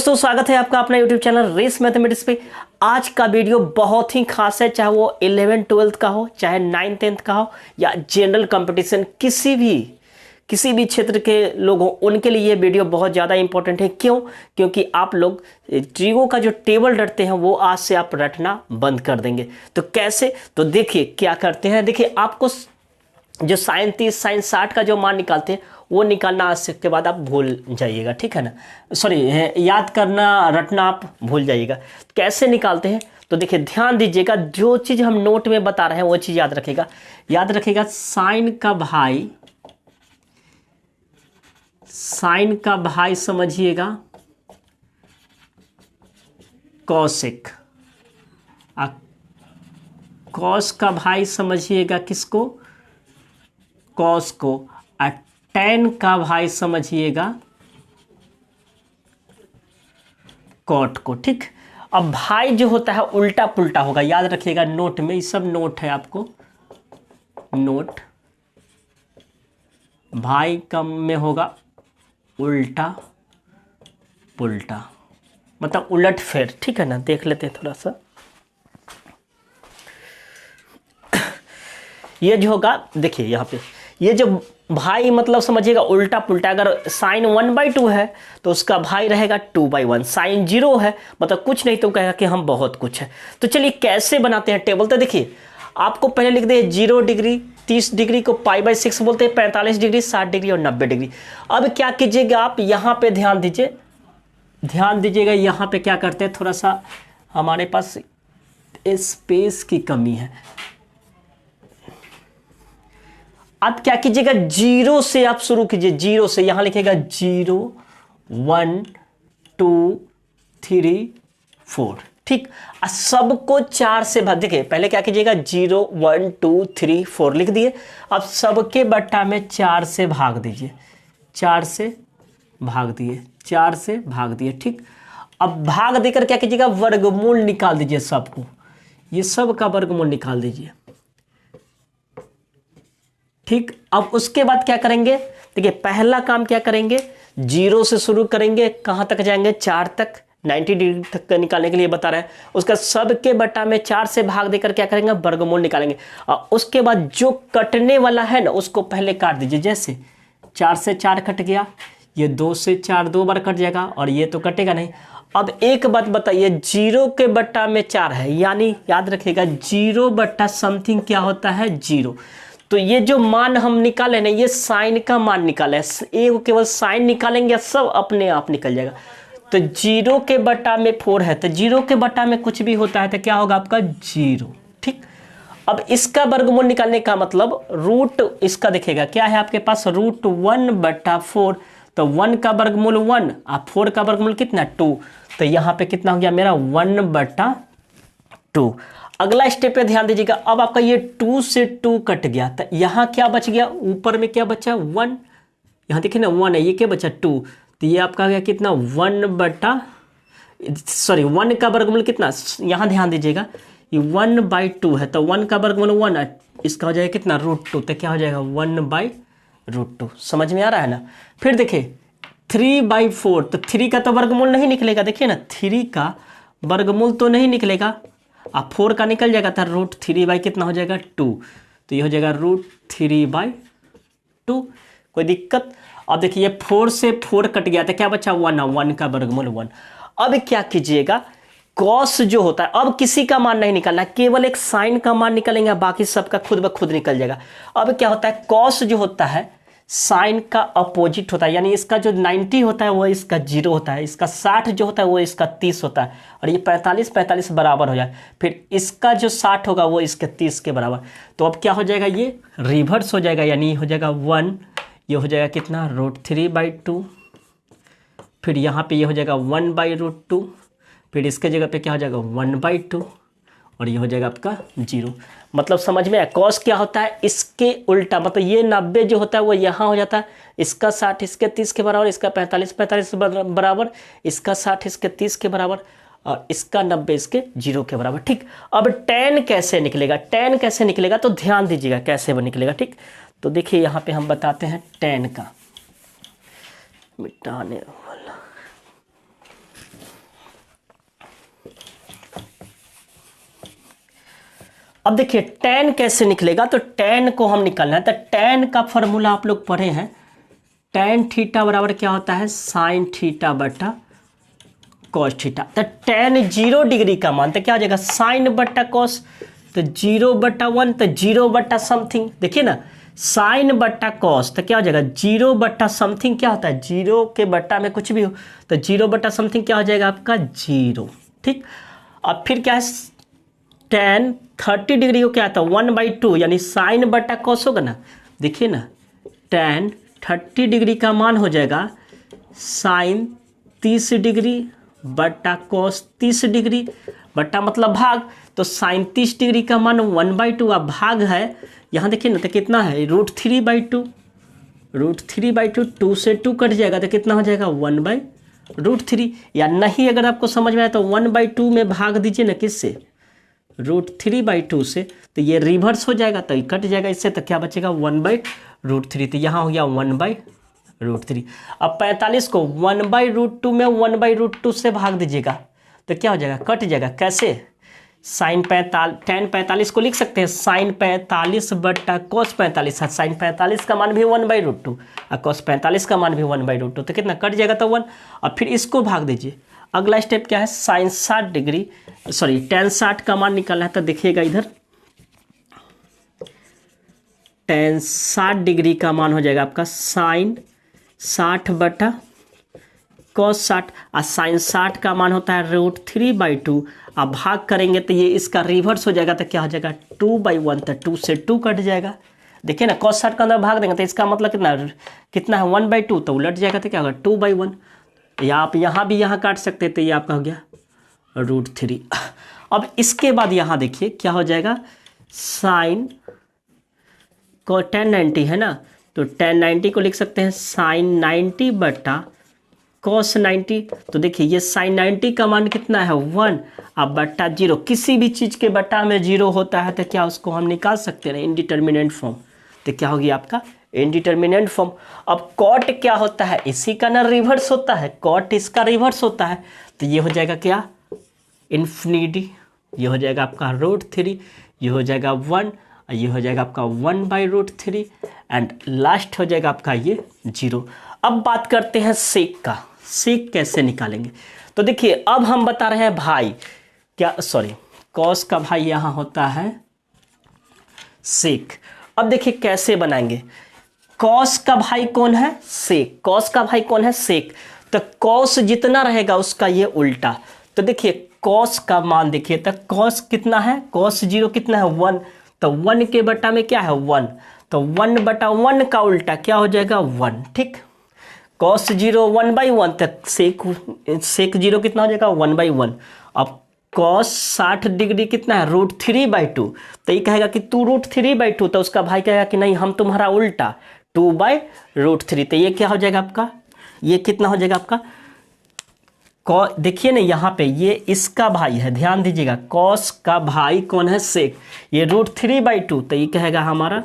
दोस्तों स्वागत है आपका अपना YouTube चैनल रेस मैथमेटिक्स पे। आज का वीडियो बहुत ही खास है, चाहे वो 11 12th का हो, चाहे 9 10th का हो, या जनरल कंपटीशन किसी भी क्षेत्र के लोग हों, उनके लिए ये वीडियो बहुत ज़्यादा इंपॉर्टेंट है। क्यों? क्योंकि आप लोग ट्रिगो का जो टेबल रटते हैं वो आज से आप रटना बंद कर देंगे। तो कैसे? तो देखिए क्या करते हैं। देखिए आपको जो साइन 30 साइन 60 का जो मान निकालते हैं वो निकालना आज से के बाद आप भूल जाइएगा, ठीक है ना। सॉरी, याद करना रटना आप भूल जाइएगा। कैसे निकालते हैं तो देखिए ध्यान दीजिएगा, जो चीज़ हम नोट में बता रहे हैं वो चीज़ याद रखिएगा। साइन का भाई समझिएगा कॉसेक, कॉस का भाई समझिएगा किसको? कॉस को। और टेन का भाई समझिएगा कॉट को, ठीक। अब भाई जो होता है उल्टा पुल्टा होगा, याद रखिएगा। नोट में ये सब नोट है, आपको नोट। भाई कम में होगा उल्टा पुल्टा, मतलब उलट फेर, ठीक है ना। देख लेते हैं थोड़ा सा। ये जो होगा देखिए यहाँ पे, ये जो भाई मतलब समझिएगा उल्टा पुल्टा। अगर साइन 1/2 है तो उसका भाई रहेगा 2/1। साइन 0 है मतलब कुछ नहीं तो कहेगा कि हम बहुत कुछ है। तो चलिए कैसे बनाते हैं टेबल। तो देखिए आपको पहले लिख दे 0 डिग्री 30 डिग्री को π/6 बोलते हैं, 45 डिग्री 60 डिग्री और 90 डिग्री। अब क्या कीजिएगा आप यहाँ पे ध्यान दीजिएगा। यहाँ पे क्या करते हैं, थोड़ा सा हमारे पास स्पेस की कमी है। अब क्या कीजिएगा, 0 से आप शुरू कीजिए। 0 से यहां लिखेगा 0 1 2 3 4, ठीक। सबको 4 से भाग, देखिए पहले क्या कीजिएगा 0 1 2 3 4 लिख दिए। अब सबके बट्टा में 4 से भाग दीजिए। 4 से भाग दिए, ठीक। अब भाग देकर क्या कीजिएगा, वर्गमूल निकाल दीजिए सबको। ये सब का वर्गमूल निकाल दीजिए, ठीक। अब उसके बाद क्या करेंगे, देखिए पहला काम क्या करेंगे, 0 से शुरू करेंगे, कहां तक जाएंगे 4 तक, 90 डिग्री तक निकालने के लिए बता रहे हैं। उसका सबके बटा में 4 से भाग देकर क्या करेंगे, वर्गमूल निकालेंगे। और उसके बाद जो कटने वाला है ना उसको पहले काट दीजिए। जैसे 4 से 4 कट गया, ये 2 से 4 2 बार कट जाएगा और ये तो कटेगा नहीं। अब एक बात बताइए, 0 के बट्टा में 4 है, यानी याद रखिएगा 0 बट्टा समथिंग क्या होता है 0। तो ये जो मान हम निकाले ना, ये साइन का मान निकाले, एक केवल साइन निकालेंगे सब अपने आप निकल जाएगा। तो 0 के बट्टा में 4 है, तो 0 के बट्टा में कुछ भी होता है तो क्या होगा आपका 0, ठीक। अब इसका वर्गमूल निकालने का मतलब रूट इसका दिखेगा क्या है आपके पास, √1/4। तो 1 का वर्गमूल 1 और 4 का वर्गमूल कितना 2। तो यहाँ पे कितना हो गया मेरा 1/2। अगला स्टेप पे ध्यान दीजिएगा। अब आपका ये 2 से 2 कट गया, तो यहाँ क्या बच गया, ऊपर में क्या बचा 1। यहाँ देखिए ना 1 है, ये क्या बचा 2। तो ये आपका गया कितना 1 का वर्गमूल कितना, यहाँ ध्यान दीजिएगा ये 1/2 है। तो 1 का वर्गमूल 1 है, इसका हो जाएगा कितना √2। तो क्या हो जाएगा 1/√2। समझ में आ रहा है ना। फिर देखिए 3/4, तो 3 का तो वर्गमूल नहीं निकलेगा। देखिए ना 3 का वर्गमूल तो नहीं निकलेगा, अब 4 का निकल जाएगा था √3 कितना हो जाएगा 2। तो ये हो जाएगा √3/2। कोई दिक्कत? अब देखिए 4 से 4 कट गया था, क्या बचा 1 का वर्गमूल 1। अब क्या कीजिएगा, कॉस जो होता है, अब किसी का मान नहीं निकालना, केवल एक साइन का मान निकालेंगे, बाकी सबका खुद ब खुद निकल जाएगा। अब क्या होता है, कॉस जो होता है साइन का अपोजिट होता है, यानी इसका जो 90 होता है वो इसका 0 होता है, इसका 60 जो होता है वो इसका 30 होता है, और ये 45 बराबर हो जाए। फिर इसका जो 60 होगा वो इसके 30 के बराबर। तो अब क्या हो जाएगा, ये रिवर्स हो जाएगा, यानी हो जाएगा 1, ये हो जाएगा कितना √3/2। फिर यहाँ पे ये हो जाएगा 1/√2। फिर इसके जगह पे क्या हो जाएगा 1/2, और ये हो जाएगा आपका 0। मतलब समझ में आया, कॉस क्या होता है इसके उल्टा, मतलब ये 90 जो होता है वो यहाँ हो जाता है, इसका 60 इसके 30 के बराबर, इसका 45 बराबर, इसका 60 इसके 30 के बराबर, और इसका 90 इसके 0 के बराबर, ठीक। अब tan कैसे निकलेगा, तो ध्यान दीजिएगा कैसे वो निकलेगा, ठीक। तो देखिए यहाँ पे हम बताते हैं tan का, मिटाने वाला अब देखिए tan कैसे निकलेगा, तो tan को हम निकालना है, तो tan का फॉर्मूला आप लोग पढ़े हैं, tan थीटा बराबर क्या होता है, साइन थीटा बटा कॉस थीटा। तो tan 0 डिग्री का मान तो क्या हो जाएगा, साइन बटा कॉस, तो 0/1, तो 0 समथिंग, देखिए ना साइन बटा कॉस, तो क्या हो जाएगा 0 समथिंग, क्या होता है 0 के बट्टा में कुछ भी हो, तो 0 समथिंग क्या हो जाएगा आपका 0, ठीक। अब फिर क्या है, tan 30 डिग्री को क्या आता है 1/2, यानी साइन बटा कॉस होगा ना, देखिए ना tan 30 डिग्री का मान हो जाएगा साइन 30 डिग्री बटा कॉस 30 डिग्री बटा मतलब भाग, तो साइन 30 डिग्री का मान 1/2, अब भाग है यहाँ देखिए ना, तो कितना है √3/2, √3/2, 2 से 2 कट जाएगा तो कितना हो जाएगा 1/√3, या नहीं अगर आपको समझ में आया तो 1/2 में भाग दीजिए ना, किससे, √3/2 से, तो ये रिवर्स हो जाएगा, तो ये कट जाएगा इससे, तो क्या बचेगा 1/√3, तो यहाँ हो गया 1/√3। अब 45 को 1/√2 में 1/√2 से भाग दीजिएगा तो क्या हो जाएगा, कट जाएगा, कैसे, साइन 45 को लिख सकते हैं साइन 45 बटा कॉस 45, साइन 45 का मान भी 1/√2 और कॉस 45 का मान भी 1/√2, तो कितना कट जाएगा, तो 1। अब फिर इसको भाग दीजिए, अगला स्टेप क्या है, साइन 60 डिग्री सॉरी tan 60 का मान निकालना है, तो देखिएगा इधर tan 60 डिग्री का मान हो जाएगा आपका साइन 60 बटा कॉस 60, और साइन 60 का मान होता है √3/2, अब भाग करेंगे तो ये इसका रिवर्स हो जाएगा, तो क्या हो जाएगा 2/1, तो 2 से 2 कट जाएगा, देखिए ना cos 60 का अंदर भाग देंगे तो इसका मतलब कितना है 1/2, तो उलट जाएगा तो क्या होगा 2/1, या आप यहाँ भी यहाँ काट सकते हैं, तो ये आपका हो गया √3। अब इसके बाद यहाँ देखिए क्या हो जाएगा, साइन को tan 90 है ना, तो tan 90 को लिख सकते हैं साइन 90 बटा cos 90, तो देखिए ये साइन 90 का मान कितना है 1, अब बट्टा 0, किसी भी चीज़ के बट्टा में 0 होता है तो क्या उसको हम निकाल सकते हैं इनडिटर्मिनेंट फॉर्म, तो क्या होगी आपका इनडिटर्मिनेंट फॉर्म। अब कॉट क्या होता है, इसी का ना रिवर्स होता है, कॉट इसका रिवर्स होता है, तो ये हो जाएगा क्या इन्फिनिटी, ये हो जाएगा आपका √3, ये हो जाएगा 1, ये हो जाएगा आपका 1/√3 एंड लास्ट हो जाएगा आपका ये 0। अब बात करते हैं सेक का, सेक कैसे निकालेंगे, तो देखिए अब हम बता रहे हैं भाई क्या सॉरी कॉस का भाई यहाँ होता है सेक। अब देखिए कैसे बनाएंगे, कॉस का भाई कौन है सेक, कॉस का भाई कौन है सेक, तो कॉस जितना रहेगा उसका ये उल्टा, तो देखिए कॉस का मान देखिए, तो कॉस कितना है, कॉस 0 कितना है 1, तो 1 के बटा में क्या है 1, तो 1/1 का उल्टा क्या हो जाएगा 1, ठीक। cos 0 1/1 तक सेक 0 कितना हो जाएगा 1/1। अब cos 60 डिग्री कितना है √3/2, तो ये कहेगा कि तू √3/2, तो उसका भाई कहेगा कि नहीं हम तुम्हारा उल्टा 2/√3, तो ये क्या हो जाएगा आपका, ये कितना हो जाएगा आपका, देखिए ना यहाँ पे ये इसका भाई है, ध्यान दीजिएगा cos का भाई कौन है सेक, ये √3/2, तो ये कहेगा हमारा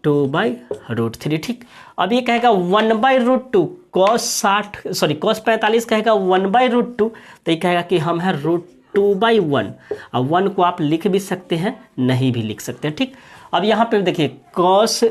2/√3, ठीक। अब ये कहेगा 1/√2, cos 45 कहेगा 1/√2, तो ये कहेगा कि हम है √2/1, अब 1 को आप लिख भी सकते हैं नहीं भी लिख सकते हैं, ठीक। अब यहाँ पे देखिए cos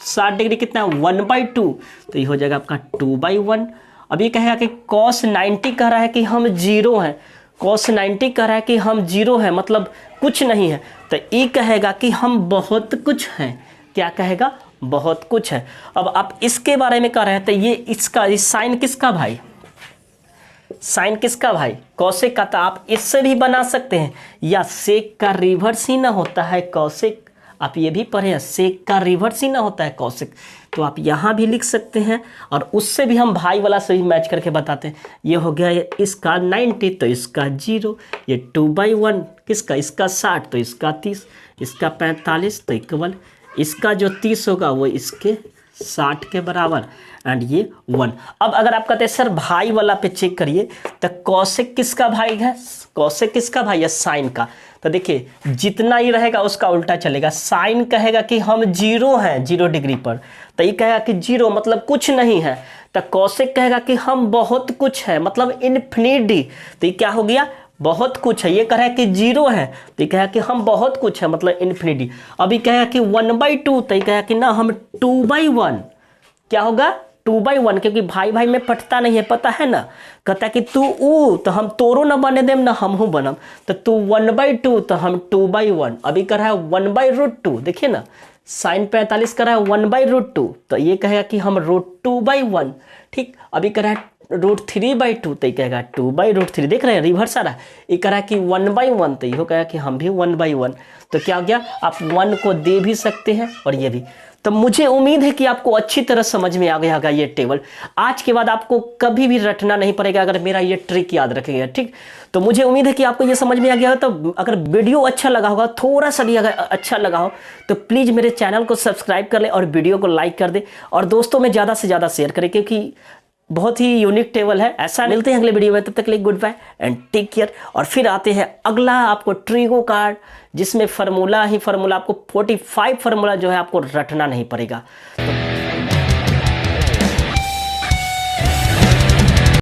60 डिग्री कितना है 1/2, तो ये हो जाएगा आपका 2/1। अब ये कहेगा कि cos 90 कह रहा है कि हम 0 हैं, cos 90 कह रहा है कि हम 0 हैं मतलब कुछ नहीं है, तो ये कहेगा कि हम बहुत कुछ हैं, क्या कहेगा बहुत कुछ है। अब आप इसके बारे में कह रहे हैं, तो ये इसका साइन किसका भाई, साइन किसका भाई कौशिक का, तो आप इससे भी बना सकते हैं, या सेक का रिवर्स ही ना होता है कौशिक, आप ये भी पढ़े हैं सेक का रिवर्स ही ना होता है कौशिक, तो आप यहाँ भी लिख सकते हैं, और उससे भी हम भाई वाला से भी मैच करके बताते हैं। ये हो गया इसका 90 तो इसका 0, ये 2/1 किसका, इसका 60 तो इसका 30, इसका 45 तो इक्वल इसका जो 30 होगा वो इसके 60 के बराबर एंड ये 1। अब अगर आप कहते हैं सर भाई वाला पे चेक करिए, तो कौशिक किसका भाई है, कौशिक किसका भाई है साइन का, तो देखिए जितना ही रहेगा उसका उल्टा चलेगा, साइन कहेगा कि हम 0 हैं 0 डिग्री पर, तो ये कहेगा कि 0 मतलब कुछ नहीं है, तो कौशिक कहेगा कि हम बहुत कुछ है मतलब इन्फिनिटी, तो ये क्या हो गया बहुत कुछ है, ये कह रहा है कि 0 है तो ये कह कि हम बहुत कुछ है मतलब इन्फिनिटी। अभी कह कि 1/2 तो ये कह कि ना हम 2/1, क्या होगा 2/1, क्योंकि भाई भाई में पटता नहीं है, पता है ना। कहता है कि तू ऊ तो हम तोरो ना बने देम ना हमहू बनम, तो तू 1/2 तो हम 2/1। अभी कर रहा है 1/√2, देखिए ना साइन 45 कर रहा है 1/√2 तो ये कहेगा कि हम √2/1। ठीक, अभी कर रहा है √3/2 तो ये कहेगा 2/√3। देख रहे हैं रिवर्स आ रहा है, ये कह रहा है कि 1/1 तो ये कहेगा कि हम भी 1/1। तो क्या हो गया, आप 1 को दे भी सकते हैं और ये भी। तो मुझे उम्मीद है कि आपको अच्छी तरह समझ में आ गया होगा ये टेबल। आज के बाद आपको कभी भी रटना नहीं पड़ेगा अगर मेरा ये ट्रिक याद रखेगा। ठीक, तो मुझे उम्मीद है कि आपको ये समझ में आ गया हो। तो अगर वीडियो अच्छा लगा होगा, थोड़ा सा भी अगर अच्छा लगा हो तो प्लीज़ मेरे चैनल को सब्सक्राइब कर लें और वीडियो को लाइक कर दें और दोस्तों में ज़्यादा से ज़्यादा शेयर करें, क्योंकि बहुत ही यूनिक टेबल है ऐसा। मिलते हैं अगले वीडियो में, तब तक के लिए good bye and take care. और फिर आते हैं अगला आपको ट्रिगो कार्ड, जिसमें फार्मूला ही फार्मूला, आपको 45 फार्मूला जो है आपको रटना नहीं पड़ेगा। तो